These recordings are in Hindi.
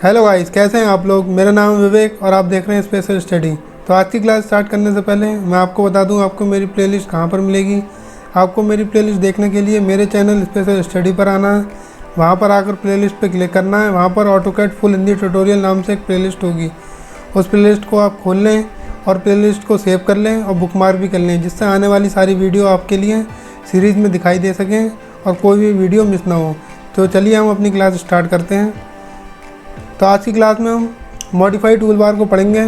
हेलो गाइस, कैसे हैं आप लोग। मेरा नाम है विवेक और आप देख रहे हैं स्पेशल स्टडी। तो आज की क्लास स्टार्ट करने से पहले मैं आपको बता दूं आपको मेरी प्लेलिस्ट कहां पर मिलेगी। आपको मेरी प्लेलिस्ट देखने के लिए मेरे चैनल स्पेशल स्टडी पर आना है। वहां पर आकर प्लेलिस्ट पर क्लिक करना है। वहां पर ऑटोकैड फुल हिंदी ट्यूटोरियल नाम से एक प्लेलिस्ट होगी। उस प्लेलिस्ट को आप खोल लें और प्लेलिस्ट को सेव कर लें और बुकमार्क भी कर लें, जिससे आने वाली सारी वीडियो आपके लिए सीरीज़ में दिखाई दे सकें और कोई भी वीडियो मिस ना हो। तो चलिए हम अपनी क्लास स्टार्ट करते हैं। तो आज की क्लास में हम मॉडिफाई टूल बार को पढ़ेंगे।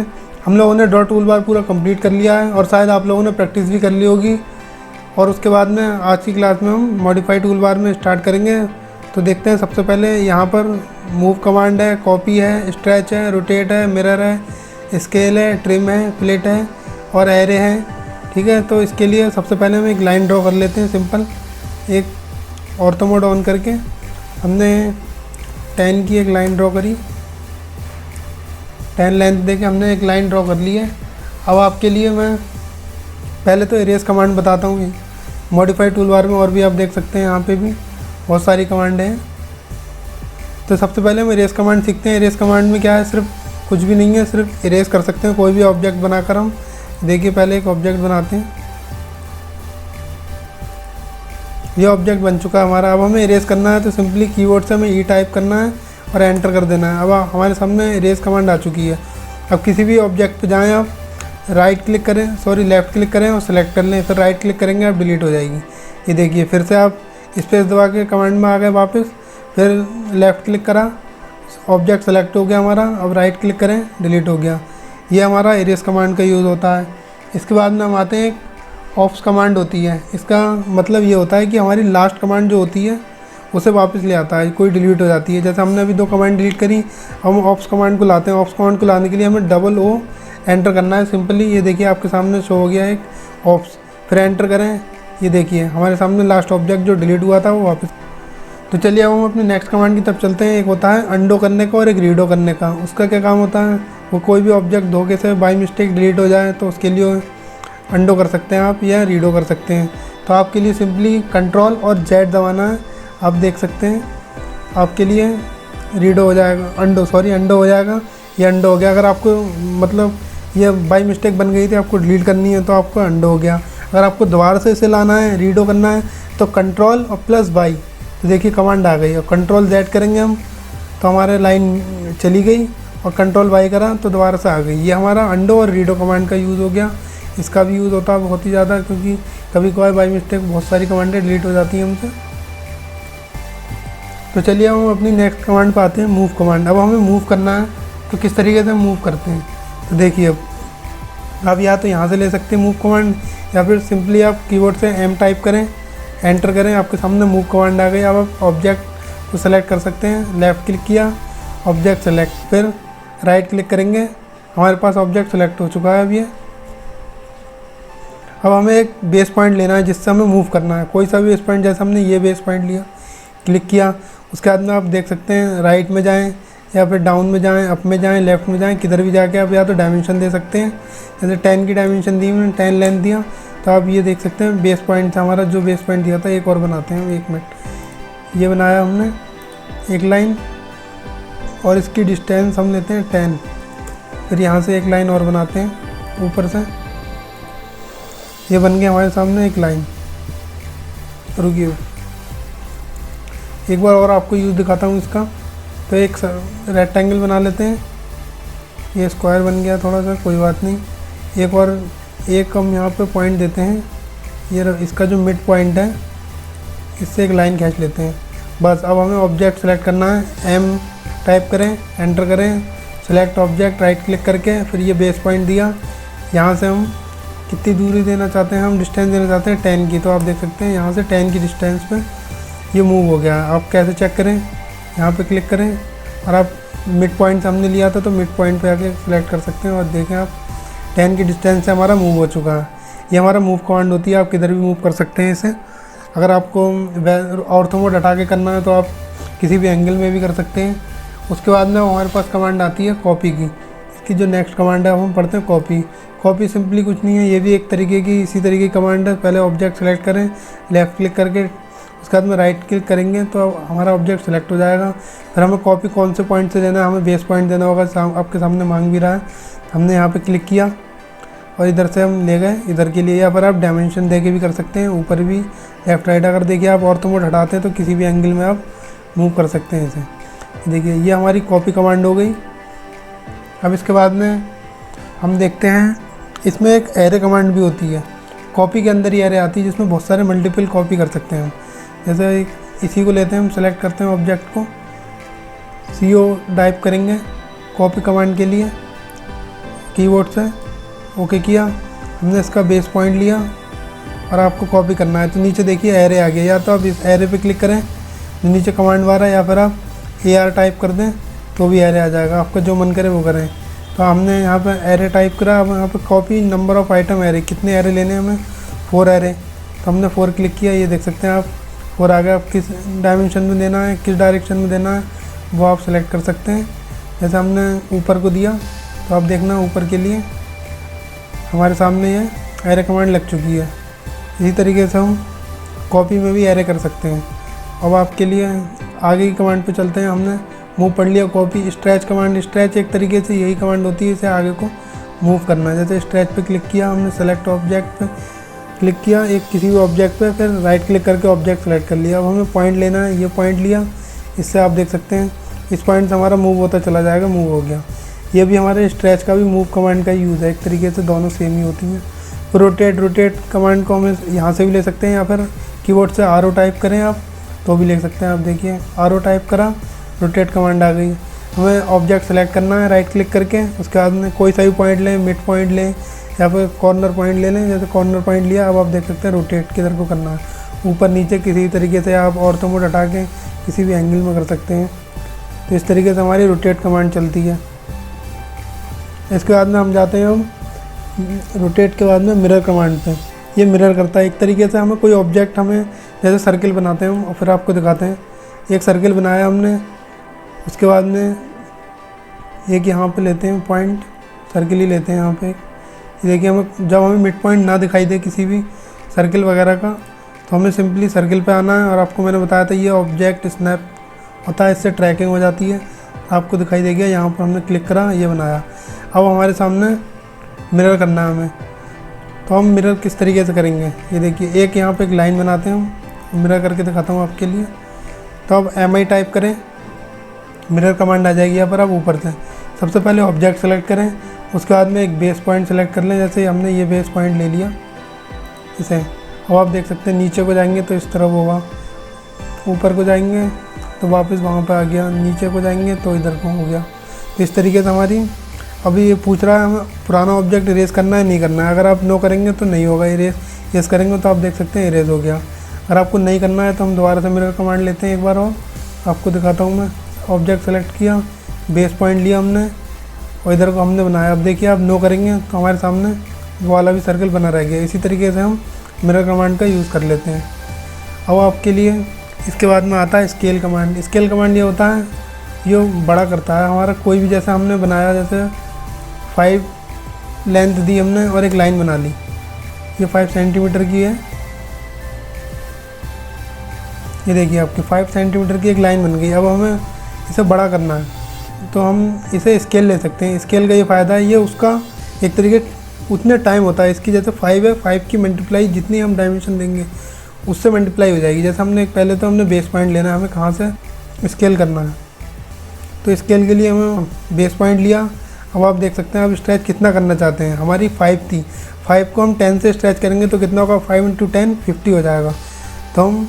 हम लोगों ने डॉट टूल बार पूरा कंप्लीट कर लिया है और शायद आप लोगों ने प्रैक्टिस भी कर ली होगी। और उसके बाद में आज की क्लास में हम मॉडिफाई टूल बार में स्टार्ट करेंगे। तो देखते हैं। सबसे पहले यहाँ पर मूव कमांड है, कॉपी है, स्ट्रेच है, रोटेट है, मिरर है, स्केल है, ट्रिम है, फ्लिट है और एरे है। ठीक है, तो इसके लिए सबसे पहले हम एक लाइन ड्रॉ कर लेते हैं। सिंपल एक ऑर्थो मोड ऑन करके हमने 10 की एक लाइन ड्रॉ करी। 10 लेंथ देके हमने एक लाइन ड्रॉ कर ली है। अब आपके लिए मैं पहले तो इरेज कमांड बताता हूँ। मॉडिफाई टूल बार में और भी आप देख सकते हैं, यहाँ पे भी बहुत सारी कमांड हैं। तो सबसे पहले हम इरेज कमांड सीखते हैं। इरेज कमांड में क्या है, सिर्फ कुछ भी नहीं है, सिर्फ इरेज कर सकते हैं कोई भी ऑब्जेक्ट बनाकर। हम देखिए पहले एक ऑब्जेक्ट बनाते हैं। ये ऑब्जेक्ट बन चुका है हमारा। अब हमें इरेज करना है तो सिंपली कीबोर्ड से हमें ई टाइप करना है और एंटर कर देना है। अब हमारे सामने इरेज कमांड आ चुकी है। अब किसी भी ऑब्जेक्ट पे जाएं, आप लेफ़्ट क्लिक करें और सेलेक्ट कर लें। फिर राइट क्लिक करेंगे, आप डिलीट हो जाएगी। ये देखिए, फिर से आप स्पेस दबा के कमांड में आ गए वापस। फिर लेफ़्ट क्लिक करा, ऑब्जेक्ट सेलेक्ट हो गया हमारा। अब राइट क्लिक करें, डिलीट हो गया। ये हमारा इरेज कमांड का यूज़ होता है। इसके बाद में हम आते हैं, ऑप्स कमांड होती है। इसका मतलब ये होता है कि हमारी लास्ट कमांड जो होती है उसे वापस ले आता है, कोई डिलीट हो जाती है। जैसे हमने अभी 2 कमांड डिलीट करी, हम ऑप्स कमांड को लाते हैं। ऑप्स कमांड को लाने के लिए हमें डबल ओ एंटर करना है सिंपली। ये देखिए आपके सामने शो हो गया एक ऑप्स, फिर एंटर करें। ये देखिए हमारे सामने लास्ट ऑब्जेक्ट जो डिलीट हुआ था वो वापस। तो चलिए अब हम अपने नेक्स्ट कमांड की तरफ चलते हैं। एक होता है अंडो करने का और एक रीडो करने का। उसका क्या काम होता है, वो कोई भी ऑब्जेक्ट धोखे से बाई मिस्टेक डिलीट हो जाए तो उसके लिए अंडो कर सकते हैं आप, या रीडो कर सकते हैं। तो आपके लिए सिंपली कंट्रोल और जेड दबाना है। आप देख सकते हैं आपके लिए रीडो हो जाएगा, अंडो हो जाएगा। ये अंडो हो गया। अगर आपको मतलब ये बाई मिस्टेक बन गई थी, आपको डिलीट करनी है तो आपको अंडो हो गया। अगर आपको दोबारा से इसे लाना है, रीडो करना है, तो कंट्रोल और प्लस बाई। तो देखिए कमांड आ गई। और कंट्रोल जेड करेंगे हम तो हमारे लाइन चली गई, और कंट्रोल बाई करा तो दोबारा से आ गई। ये हमारा अंडो और रीडो कमांड का यूज़ हो गया। इसका भी यूज़ होता है बहुत ही ज़्यादा, क्योंकि कभी कभार बाई मिस्टेक बहुत सारी कमांडें डिलीट हो जाती हैं हमसे। तो चलिए हम अपनी नेक्स्ट कमांड पर आते हैं, मूव कमांड। अब हमें मूव करना है तो किस तरीके से मूव करते हैं, तो देखिए अब या तो यहाँ से ले सकते हैं मूव कमांड, या फिर सिंपली आप कीबोर्ड से एम टाइप करें, एंटर करें, आपके सामने मूव कमांड आ गई। अब आप ऑब्जेक्ट को सेलेक्ट कर सकते हैं। लेफ़्ट क्लिक किया, ऑब्जेक्ट सेलेक्ट, फिर राइट क्लिक करेंगे। हमारे पास ऑब्जेक्ट सेलेक्ट हो चुका है अब ये। अब हमें एक बेस पॉइंट लेना है जिससे हमें मूव करना है, कोई सा भी बेस पॉइंट। जैसे हमने ये बेस पॉइंट लिया, क्लिक किया, उसके बाद में आप देख सकते हैं राइट में जाएं या फिर डाउन में जाएं, अप में जाएं, लेफ़्ट में जाएं, किधर भी जाके आप या तो डायमेंशन दे सकते हैं। जैसे 10 की डायमेंशन दी, मैंने 10 लेंथ दिया, तो आप ये देख सकते हैं बेस पॉइंट था हमारा। जो बेस पॉइंट दिया था, एक और बनाते हैं, 1 मिनट। ये बनाया हमने एक लाइन, और इसकी डिस्टेंस हम लेते हैं 10। फिर यहाँ से एक लाइन और बनाते हैं ऊपर से। ये बन गया हमारे सामने एक लाइन। रुकिए, एक बार और आपको यूज़ दिखाता हूँ इसका। तो एक रेक्टेंगल बना लेते हैं। ये स्क्वायर बन गया थोड़ा सा, कोई बात नहीं। एक और हम यहाँ पे पॉइंट देते हैं। ये इसका जो मिड पॉइंट है, इससे एक लाइन खींच लेते हैं बस। अब हमें ऑब्जेक्ट सेलेक्ट करना है। एम टाइप करें, एंटर करें, सेलेक्ट ऑब्जेक्ट, राइट क्लिक करके, फिर ये बेस पॉइंट दिया। यहाँ से हम कितनी दूरी देना चाहते हैं, हम डिस्टेंस देना चाहते हैं 10 की। तो आप देख सकते हैं यहाँ से 10 की डिस्टेंस पे ये मूव हो गया। आप कैसे चेक करें, यहाँ पे क्लिक करें, और आप मिड पॉइंट से हमने लिया था तो मिड पॉइंट पे आके सिलेक्ट कर सकते हैं, और देखें आप 10 की डिस्टेंस से हमारा मूव हो चुका है। ये हमारा मूव कमांड होती है। आप किधर भी मूव कर सकते हैं इसे। अगर आपको ऑर्थो मोड हटा के करना है तो आप किसी भी एंगल में भी कर सकते हैं। उसके बाद में हमारे पास कमांड आती है कॉपी की। इसकी जो नेक्स्ट कमांड है हम पढ़ते हैं कॉपी सिंपली कुछ नहीं है, ये भी एक तरीके की इसी तरीके की कमांड है। पहले ऑब्जेक्ट सेलेक्ट करें, लेफ़्ट क्लिक करके उसके बाद में राइट क्लिक करेंगे तो हमारा ऑब्जेक्ट सेलेक्ट हो जाएगा। फिर हमें कॉपी कौन से पॉइंट से देना है, हमें बेस पॉइंट देना होगा, आपके सामने मांग भी रहा है। हमने यहाँ पे क्लिक किया और इधर से हम ले गए इधर के लिए। या फिर आप डायमेंशन दे के भी कर सकते हैं, ऊपर भी लेफ्ट राइट। अगर देखिए आप ऑर्थो मोड हटाते हैं तो किसी भी एंगल में आप मूव कर सकते हैं इसे। देखिए ये हमारी कॉपी कमांड हो गई। अब इसके बाद में हम देखते हैं इसमें एक एरे कमांड भी होती है, कॉपी के अंदर ही एरे आती है जिसमें बहुत सारे मल्टीपल कॉपी कर सकते हैं हम। जैसे इसी को लेते हैं, हम सेलेक्ट करते हैं ऑब्जेक्ट को, CO टाइप करेंगे कॉपी कमांड के लिए कीबोर्ड से, ओके किया। हमने इसका बेस पॉइंट लिया और आपको कॉपी करना है तो नीचे देखिए एरे आ गया। या तो आप इस एरे पे क्लिक करें जो नीचे कमांड बार है, या फिर आप AR टाइप कर दें तो भी एरे आ जाएगा, आपका जो मन करे वो करें। तो हमने यहाँ पे एरे टाइप करा। अब यहाँ पे copy number of item array, कितने एरे लेने हैं हमें, 4 एरे। तो हमने 4 क्लिक किया, ये देख सकते हैं आप 4 आ गया। आप किस डायमेंशन में देना है, किस डायरेक्शन में देना है वो आप सेलेक्ट कर सकते हैं। जैसे हमने ऊपर को दिया तो आप देखना ऊपर के लिए हमारे सामने ये एरे कमांड लग चुकी है। इसी तरीके से हम कॉपी में भी एरे कर सकते हैं। अब आपके लिए आगे की कमांड पे चलते हैं। हमने मूव पढ़ लिया कॉपी। स्ट्रेच कमांड, स्ट्रेच एक तरीके से यही कमांड होती है, इसे आगे को मूव करना है। जैसे स्ट्रेच पे क्लिक किया हमने, सेलेक्ट ऑब्जेक्ट पे क्लिक किया, एक किसी भी ऑब्जेक्ट पे, फिर राइट क्लिक करके ऑब्जेक्ट सेलेक्ट कर लिया। अब हमें पॉइंट लेना है, ये पॉइंट लिया, इससे आप देख सकते हैं इस पॉइंट से हमारा मूव होता चला जाएगा, मूव हो गया। ये भी हमारे स्ट्रेच का भी मूव कमांड का यूज़ है, एक तरीके से दोनों सेम ही होती हैं। रोटेट कमांड को हमें यहाँ से भी ले सकते हैं, या फिर कीबोर्ड से RO टाइप करें आप तो भी ले सकते हैं। आप देखिए RO टाइप करा, रोटेट कमांड आ गई। हमें ऑब्जेक्ट सेलेक्ट करना है राइट क्लिक करके, उसके बाद में कोई सा भी पॉइंट लें, मिड पॉइंट लें या फिर कॉर्नर पॉइंट ले लें। जैसे कॉर्नर पॉइंट लिया, अब आप देख सकते हैं रोटेट किधर को करना है, ऊपर नीचे किसी तरीके से आप ऑर्थो मोड हटा के किसी भी एंगल में कर सकते हैं। तो इस तरीके से हमारी रोटेट कमांड चलती है। इसके बाद में हम जाते हैं, हम रोटेट के बाद में मिरर कमांड पे। ये मिरर करता है एक तरीके से, हमें कोई ऑब्जेक्ट, हमें जैसे सर्किल बनाते हैं हम और फिर आपको दिखाते हैं। एक सर्किल बनाया हमने, उसके बाद में एक यहाँ पे लेते हैं पॉइंट, सर्किल ही लेते हैं यहाँ पे। ये देखिए हमें जब हमें मिड पॉइंट ना दिखाई दे किसी भी सर्किल वगैरह का, तो हमें सिंपली सर्किल पे आना है। और आपको मैंने बताया था ये ऑब्जेक्ट स्नैप होता है, इससे ट्रैकिंग हो जाती है, आपको दिखाई देगी। यहाँ पर हमने क्लिक करा, ये बनाया। अब हमारे सामने मिरर करना है हमें, तो हम मिरर किस तरीके से करेंगे, ये देखिए एक यहाँ पे एक लाइन बनाते हैं हम, मिरर करके दिखाता हूँ आपके लिए। तो अब MI टाइप करें, मिरर कमांड आ जाएगी यहाँ पर। आप ऊपर से सबसे पहले ऑब्जेक्ट सेलेक्ट करें, उसके बाद में एक बेस पॉइंट सेलेक्ट कर लें। जैसे हमने ये बेस पॉइंट ले लिया इसे। अब आप देख सकते हैं नीचे को जाएंगे तो इस तरफ होगा, ऊपर को जाएंगे तो वापस वहाँ पे आ गया, नीचे को जाएंगे तो इधर को हो गया। तो इस तरीके से हमारी, अभी ये पूछ रहा है हमें पुराना ऑब्जेक्ट इरेज करना है नहीं करना है। अगर आप नो करेंगे तो नहीं होगा इरेज, यस करेंगे तो आप देख सकते हैं इरेज हो गया। अगर आपको नहीं करना है तो हम दोबारा से मिरर कमांड लेते हैं एक बार और आपको दिखाता हूँ मैं। ऑब्जेक्ट सेलेक्ट किया, बेस पॉइंट लिया हमने और इधर को हमने बनाया। अब देखिए आप नो करेंगे तो हमारे सामने वो वाला भी सर्कल बना रह गया। इसी तरीके से हम मिरर कमांड का यूज़ कर लेते हैं। अब आपके लिए इसके बाद में आता है स्केल कमांड। स्केल कमांड ये होता है, ये बड़ा करता है हमारा कोई भी, जैसे हमने बनाया, जैसे 5 लेंथ दी हमने और एक लाइन बना ली, ये 5 सेंटीमीटर की है। ये देखिए आपकी 5 सेंटीमीटर की एक लाइन बन गई। अब हमें इसे बड़ा करना है तो हम इसे स्केल ले सकते हैं। स्केल का ये फ़ायदा है, ये उसका एक तरीके उतने टाइम होता है इसकी, जैसे 5 है, 5 की मल्टीप्लाई जितनी हम डायमेंशन देंगे उससे मल्टीप्लाई हो जाएगी। जैसे हमने पहले तो हमने बेस पॉइंट लेना है, हमें कहाँ से स्केल करना है, तो स्केल के लिए हमें बेस पॉइंट लिया। अब आप देख सकते हैं आप स्ट्रेच कितना करना चाहते हैं। हमारी 5 थी, 5 को हम 10 से स्ट्रेच करेंगे तो कितना होगा, 5 × 10 50 हो जाएगा। तो हम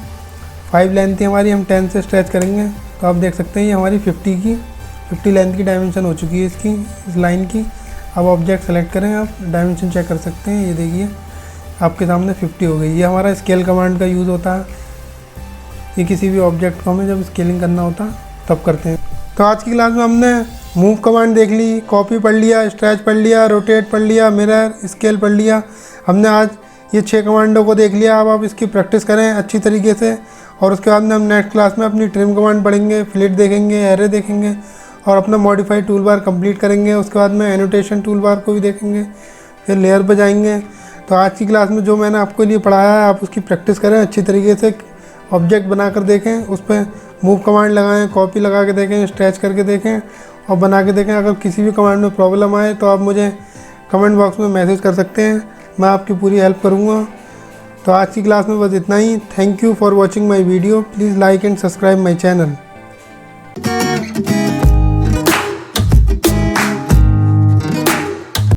5 लेंथ थी हमारी, हम 10 से स्ट्रेच करेंगे तो आप देख सकते हैं ये हमारी 50 लेंथ की डायमेंशन हो चुकी है इसकी, इस लाइन की। अब ऑब्जेक्ट सेलेक्ट करें, आप डायमेंशन चेक कर सकते हैं, ये देखिए आपके सामने 50 हो गई। ये हमारा स्केल कमांड का यूज़ होता है। ये किसी भी ऑब्जेक्ट को हमें जब स्केलिंग करना होता है तब करते हैं। तो आज की क्लास में हमने मूव कमांड देख ली, कॉपी पढ़ लिया, स्ट्रेच पढ़ लिया, रोटेट पढ़ लिया, मिरर, स्केल पढ़ लिया। हमने आज ये 6 कमांडों को देख लिया। अब आप इसकी प्रैक्टिस करें अच्छी तरीके से, और उसके बाद में हम नेक्स्ट क्लास में अपनी ट्रिम कमांड पढ़ेंगे, फ्लिट देखेंगे, एरे देखेंगे और अपना मॉडिफाइड टूल बार कंप्लीट करेंगे। उसके बाद में एनोटेशन टूल बार को भी देखेंगे, फिर लेयर पर जाएंगे। तो आज की क्लास में जो मैंने आपके लिए पढ़ाया है आप उसकी प्रैक्टिस करें अच्छी तरीके से, ऑब्जेक्ट बनाकर देखें, उस पर मूव कमांड लगाएं, कॉपी लगा के देखें, स्ट्रेच करके देखें और बना के देखें। अगर किसी भी कमांड में प्रॉब्लम आए तो आप मुझे कमेंट बॉक्स में मैसेज कर सकते हैं, मैं आपकी पूरी हेल्प करूँगा। तो आज की क्लास में बस इतना ही। Thank you for watching my video. Please like and subscribe my channel.